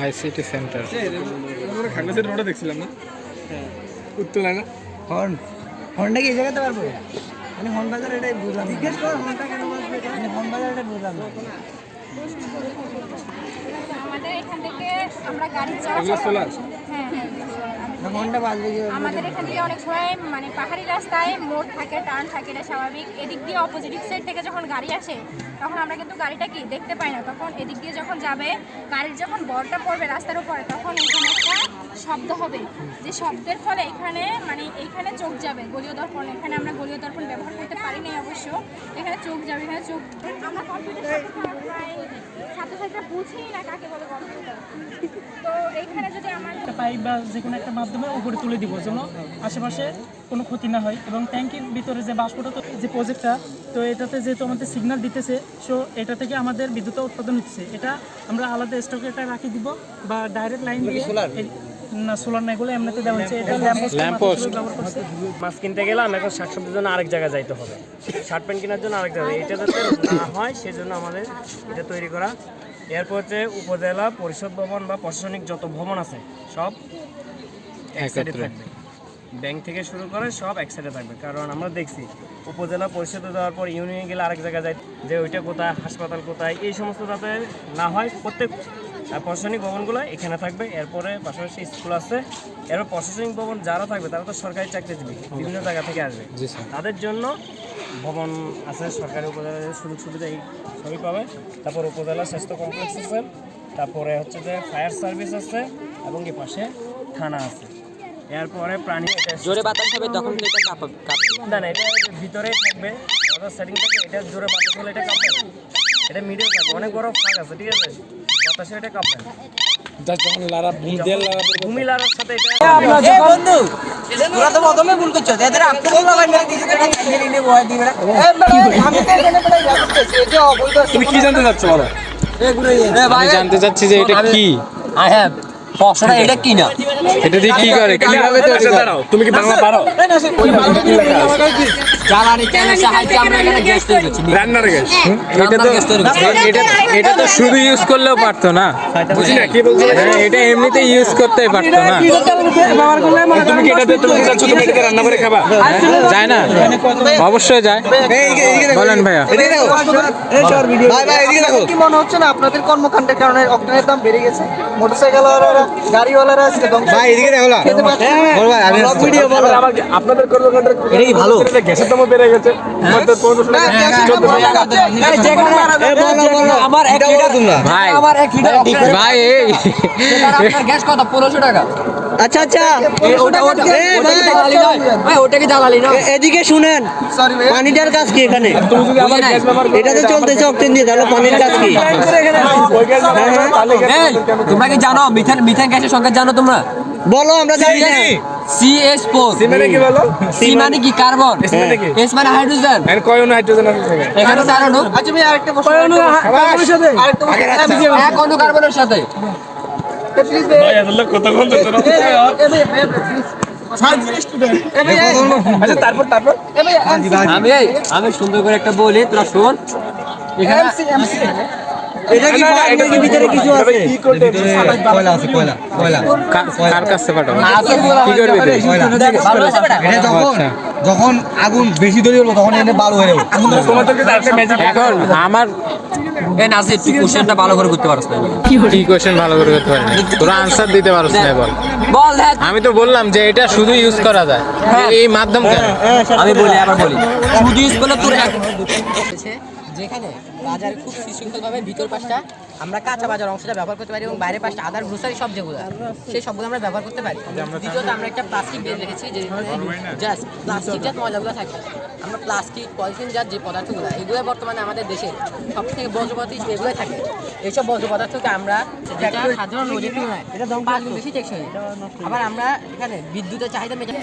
ICT centre. আমরা খাগড়াছড়ি রোডে দেখছিলাম না? উত্তরা না? হন্ডা কি এই জায়গাতে পারবো? মানে হন্ড বাজার এটাই বুঝলাম। জিজ্ঞেস কর হন্ডা কেন বসবে? মানে হন্ড বাজার এটা বুঝলাম না। আমাদের এখান থেকে আমরা গাড়ি চলাচল হন্ডা বাজবে কি? আমাদের এখান থেকে অনেক সময় মানে পাহাড়ি রাস্তায় মোড় থাকে, টার্ন থাকে, এটা স্বাভাবিক। এদিক দিয়ে অপোজিট সাইড থেকে যখন গাড়ি আসে তখন আমরা কিন্তু গাড়িটা কি দেখতে পাই না। তখন এদিক দিয়ে যখন যাবে, গাড়ির যখন বরটা পড়বে রাস্তার উপরে, তখন এখানে একটা শব্দ হবে, যে শব্দের ফলে এখানে মানে এইখানে চোখ যাবে গলীয় দর্পণ। এখানে আমরা গলীয় দর্পণ ব্যবহার করতে পারি না অবশ্য, এখানে চোখ যাবে, এখানে চোখ। আমরা কম্পিউটার ছাত্রছাত্রীরা বুঝেই না কাকে বলে কম্পিউটার। তো এইখানে যদি আমার একটা পাইপ বা যে কোনো একটা মাধ্যমে উপরে তুলে দিব যেন আশেপাশে কোনো ক্ষতি না হয়। এবং ট্যাঙ্কির ভিতরে যে বাষ্পটা যে প্রজেক্টটা, তো এটাতে যেহেতু আমাদের সিগন্যাল দিতেছে, সো এটা থেকে আমাদের বিদ্যুৎ উৎপাদন হচ্ছে। এটা আমরা আলাদা স্টকে এটা রাখি দিব বা ডাইরেক্ট লাইন দিয়ে না, সোলার না, এগুলো এমনিতে দেওয়া হচ্ছে। এটা ল্যাম্পপোস্ট ব্যবহার করছে। মাছ কিনতে গেলে আমি এখন শাকসবজির জন্য আরেক জায়গায় যাইতে হবে, শার্ট প্যান্ট কেনার জন্য আরেক জায়গায়, এটা যাতে না হয় সেজন্য আমাদের এটা তৈরি করা। এরপর হচ্ছে উপজেলা পরিষদ ভবন বা প্রশাসনিক যত ভবন আছে সব এক সাইডে থাকবে, ব্যাংক থেকে শুরু করে সব এক সাইডে থাকবে। কারণ আমরা দেখছি উপজেলা পরিষদে যাওয়ার পর ইউনিয়নে গেলে আরেক জায়গায় যায়, যে ওইটা কোথায়, হাসপাতাল কোথায়, এই সমস্ত যাতে না হয় প্রত্যেক প্রশাসনিক ভবনগুলো এখানে থাকবে। এরপরে পাশাপাশি স্কুল আছে। এরপর প্রশাসনিক ভবন যারা থাকবে তারা তো সরকারি চাকরিজীবী, বিভিন্ন জায়গা থেকে আসবে, তাদের জন্য ভবন আছে, সরকারি উপজেলার সুযোগ সুবিধা এই সবই পাবে। তারপর উপজেলা স্বাস্থ্য কমপ্লেক্স আছে, তারপরে হচ্ছে যে ফায়ার সার্ভিস আছে, এবং এই পাশে থানা আছে। এরপরে প্রাণী জোরে বাতাস হবে তখন তো এটা কাঁপবে। না না, এটা ভিতরেই থাকবে, আমাদের সেটিং থাকবে। এটা জোরে বাতাস হলে এটা কাঁপবে না, এটা মিডিয়াম থাকবে, অনেক বড় ফাঁক আছে, ঠিক আছে, বাতাসে এটা কাঁপবে না। যখন লারা ভূমি লাড়ার সাথে এটা এই বন্ধু তোরা তো প্রথমে ভুল করছো। এদের আপনি বললা ভাই মেরে দিতে না খেলি নে বয় দিবে না। আমি তো এখানে প্রায় যাচ্ছি, এটা অবৈধ। তুমি কি জানতে চাচ্ছ বলো? আমি জানতে চাচ্ছি যে এটা কি। আই হ্যাভ প্রশ্নটা এটা কি না, এটা দিয়ে কি করে, কিভাবে তৈরি করে? দাঁড়াও, তুমি কি বাংলা পারো? জ্বালানি তেলের সাহায্যে আমরা এখানে গ্যাস তৈরি করছি, রান্নার গ্যাস। এটা এটা তো শুধু ইউজ করলেও পারতো না, বুঝি না কি বলছো? এটা এমনিতে ইউজ করতেই পারতো না। তুমি কি এটাতে তুমি চাচ্ছ তুমি এটাতে রান্না করে খাবা? যায় না? অবশ্যই যায়। বলেন ভাইয়া। ভাই ভাই এদিকে দেখো, কি মনে হচ্ছে না আপনাদের কর্মকাণ্ডের কারণে অক্টেনের দাম বেড়ে গেছে? মোটরসাইকেলওয়ালারা, গাড়িওয়ালারা আজকে ভাই এদিকে দেখো না, বল ভাই আমি ভিডিও বলো। আপনাদের কর্মকাণ্ডের এটা কি ভালো? গ্যাসের দামও বেড়ে গেছে। আমাদের 1500 টাকা আমার 1 লিটার তোমরা ভাই আমার 1 লিটার ভাই এই আপনার গ্যাস কত? 1500 টাকা। আচ্ছা আচ্ছা ওটা জ্বালালি নয় ভাই, ওটাকে জ্বালালি নয়। এদিকে শুনেন, পানিটার কাজ কি এখানে? তুমি যদি আমার গ্যাস ব্যবহার করো, এটা তো চলতেছে অক্টেন দিয়ে, তাহলে পানির কাজ কি? ওই গ্যাস ব্যবহার করো, তাহলে এই তোমরা কি জানো মিথেন গ্যাসের সংখ্যা জানো তোমরা? বলো, আমরা জানি না। CH4। মানে কি বলো? C মানে কি? কার্বন। S মানে হাইড্রোজেন। এর কয় অনু হাইড্রোজেন আছে? এখানে 4 অণু। আচ্ছা ভাই আরেকটা প্রশ্ন, কার্বনের সাথে আরেকটা এক অণু কার্বনের সাথে। প্লিজ ভাই এদলে কত কোন তো তোরা আচ্ছা তারপর আমি সুন্দর করে একটা বলি, তোরা শোন। এখানে এটা কি পানির ভিতরে কিছু আছে? কি করতে কয়লা আছে, কয়লা কার কাছে পাঠাবো? আছে, কি করবে এটা যখন আগুন বেশি তৈরি হলো তখন এটা বালু হয়ে যাবে। তোমাদেরকে একটা ম্যাজিক এখন আমার এই নাসির তুই কোশ্চেনটা ভালো করে করতে পারছ না। কি কোশ্চেন ভালো করে করতে পারি? তোরা আনসার দিতে পারছ না, বল। বল দেখ। আমি তো বললাম যে এটা শুধু ইউজ করা যায়, এই মাধ্যম কেন? আমি বলি, আবার বলি, শুধু ইউজ করলে তোর যেখানে বাজারে খুব সুশৃঙ্খলভাবে ভিতর পাশটা আমরা কাঁচা বাজার অংশটা ব্যবহার করতে পারি এবং বাইরের পাশটা আদার গ্রোসারি সব যেগুলো সেই সবগুলো আমরা ব্যবহার করতে পারি। দ্বিতীয়ত আমরা একটা প্লাস্টিক বের রেখেছি, যে জাস্ট প্লাস্টিক জাত ময়লাগুলো থাকে। আমরা প্লাস্টিক পলিথিন জাত যে পদার্থগুলো, এগুলো বর্তমানে আমাদের দেশের সব থেকে বর্জ্য পদার্থ হিসেবে এগুলোই থাকে। এইসব বর্জ্য পদার্থকে আমরা যেটা সাধারণ রোদের তুলনায় 5 গুণ বেশি টেকসই। আবার আমরা এখানে বিদ্যুতের চাহিদা মেটাতে